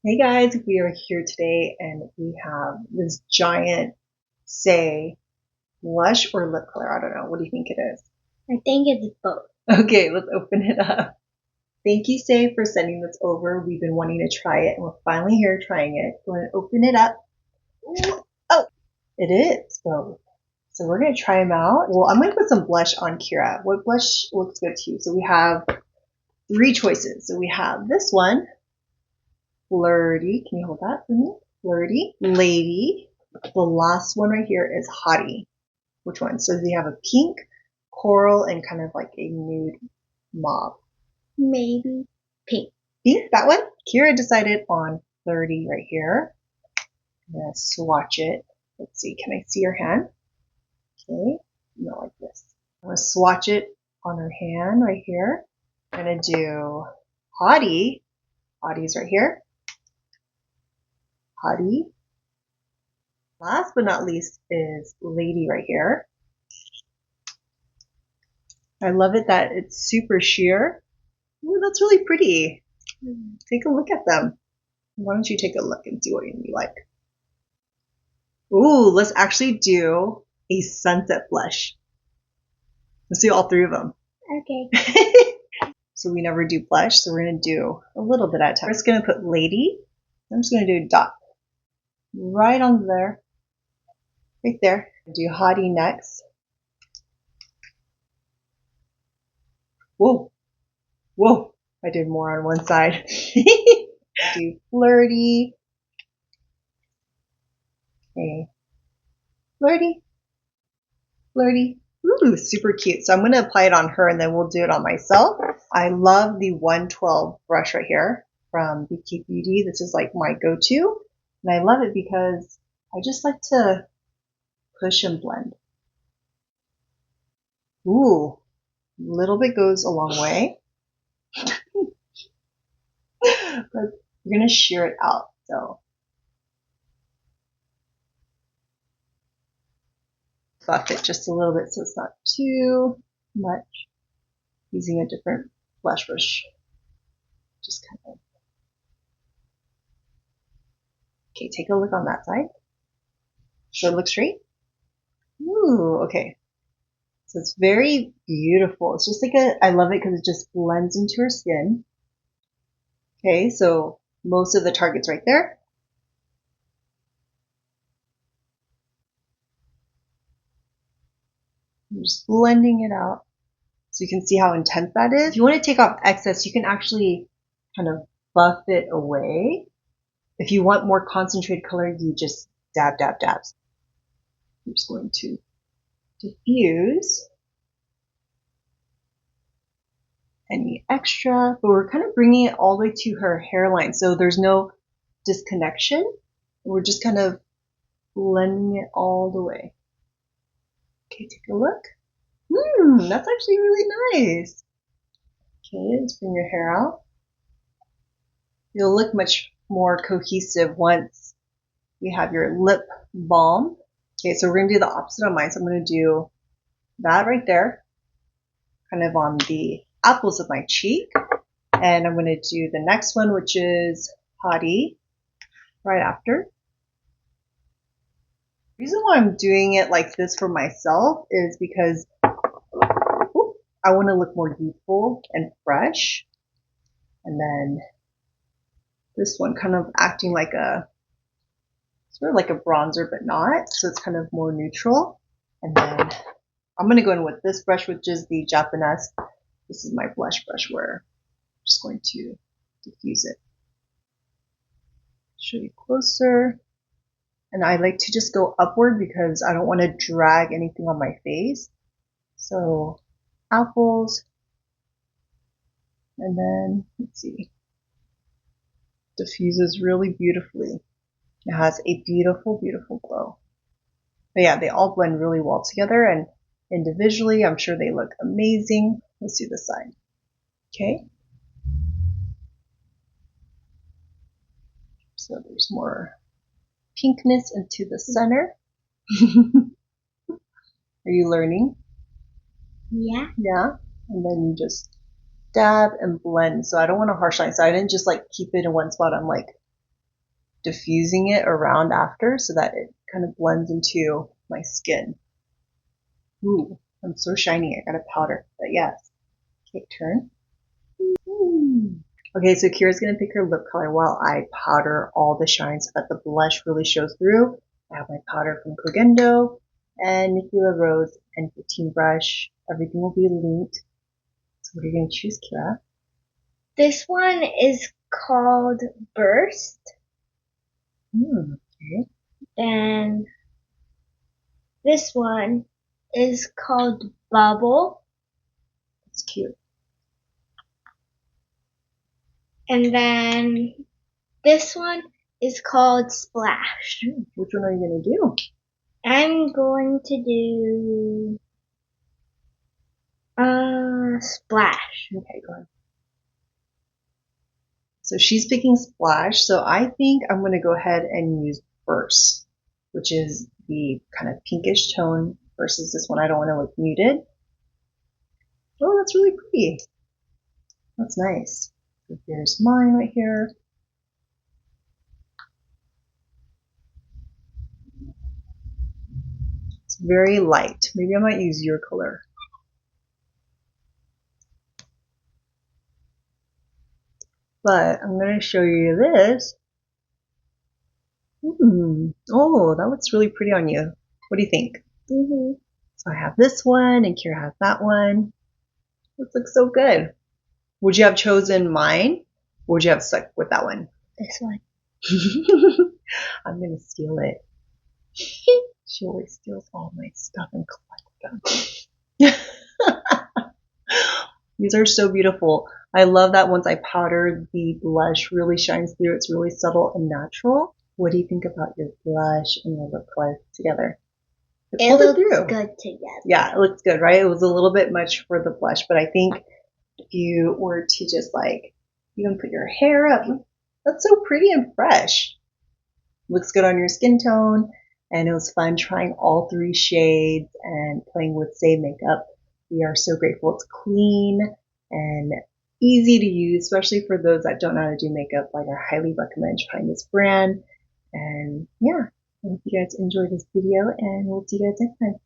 Hey guys, we are here today and we have this giant Saie blush or lip color. I don't know. What do you think it is? I think it's both. Okay, let's open it up. Thank you, Saie, for sending this over. We've been wanting to try it and we're finally here trying it. We're going to open it up. Oh, it is both. So we're going to try them out. Well, I'm going to put some blush on Kira. What blush looks good to you? So we have three choices. So we have this one. Flirty. Can you hold that for me? Flirty. Lady. The last one right here is Hottie. Which one? So we have a pink, coral, and kind of like a nude mauve. Maybe pink. Pink, that one? Kira decided on Flirty right here. I'm going to swatch it. Let's see. Can I see your hand? Okay. Not like this. I'm going to swatch it on her hand right here. I'm going to do Hottie. Hottie's right here. Hottie. Last but not least is Lady right here. I love it that it's super sheer. Ooh, that's really pretty. Take a look at them. Why don't you take a look and see what you like? Ooh, let's actually do a sunset blush. Let's do all three of them. Okay. So we never do blush, so we're going to do a little bit at a time. I'm just going to put Lady. I'm just going to do a dot right on there. Right there. Do Hottie next. Whoa. Whoa. I did more on one side. Do Flirty. Okay. Flirty. Flirty. Ooh, super cute. So I'm going to apply it on her and then we'll do it on myself. I love the 112 brush right here from BK Beauty. This is like my go-to. And I love it because I just like to push and blend. Ooh, a little bit goes a long way. But you're going to shear it out. So buff it just a little bit so it's not too much. Using a different blush brush. Just kind of. Okay, take a look on that side. So it looks straight. Ooh, okay. So it's very beautiful. It's just like I love it because it just blends into her skin. Okay, so most of the target's right there. I'm just blending it out so you can see how intense that is. If you want to take off excess, you can actually kind of buff it away. If you want more concentrated color, you just dab, dab, dabs. I'm just going to diffuse any extra, but we're kind of bringing it all the way to her hairline, so there's no disconnection. We're just kind of blending it all the way. Okay, take a look. That's actually really nice. Okay, let's bring your hair out. You'll look much more cohesive once we have your lip balm. Okay, so we're going to do the opposite on mine. So I'm going to do that right there, kind of on the apples of my cheek. And I'm going to do the next one, which is Hottie, right after. The reason why I'm doing it like this for myself is because I want to look more youthful and fresh. And then this one kind of acting like a, sort of like a bronzer, but not. So it's kind of more neutral. And then I'm going to go in with this brush, which is the Japanese. This is my blush brush where I'm just going to diffuse it. Show you closer. And I like to just go upward because I don't want to drag anything on my face. So apples. And then, let's see. Diffuses really beautifully. It has a beautiful, beautiful glow. But yeah, they all blend really well together, and individually, I'm sure they look amazing. Let's do this side. Okay. So there's more pinkness into the center. Are you learning? Yeah. Yeah. And then you just dab and blend. So I don't want a harsh line. So I didn't just like keep it in one spot. I'm like diffusing it around after so that it kind of blends into my skin. Ooh, I'm so shiny. I got a powder, but yes. Okay, turn. Ooh. Okay, so Kira's gonna pick her lip color while I powder all the shine so that the blush really shows through. I have my powder from Cogendo and Nikila Rose and 15 brush. Everything will be linked. So what are you gonna choose, Kira? This one is called Burst. Okay. And this one is called Bubble. It's cute. And then this one is called Splash. Which one are you gonna do? I'm going to do Splash. Okay, go ahead. So she's picking Splash, so I think I'm gonna go ahead and use Burst, which is the kind of pinkish tone versus this one. I don't want to look muted. Oh, that's really pretty. That's nice. So here's mine right here. It's very light. Maybe I might use your color. But I'm going to show you this. Oh, that looks really pretty on you. What do you think? So I have this one and Kira has that one. This looks so good. Would you have chosen mine? Or would you have stuck with that one? This one. I'm going to steal it. She always steals all my stuff and collects them. These are so beautiful. I love that once I powder, the blush really shines through. It's really subtle and natural. What do you think about your blush and your lip color together? It looks good together. Yeah, it looks good, right? It was a little bit much for the blush, but I think if you were to just like even put your hair up, that's so pretty and fresh. Looks good on your skin tone, and it was fun trying all 3 shades and playing with Saie makeup. We are so grateful. It's clean and easy to use, especially for those that don't know how to do makeup. Like, I highly recommend trying this brand. And yeah, I hope you guys enjoyed this video, and we'll see you guys next time.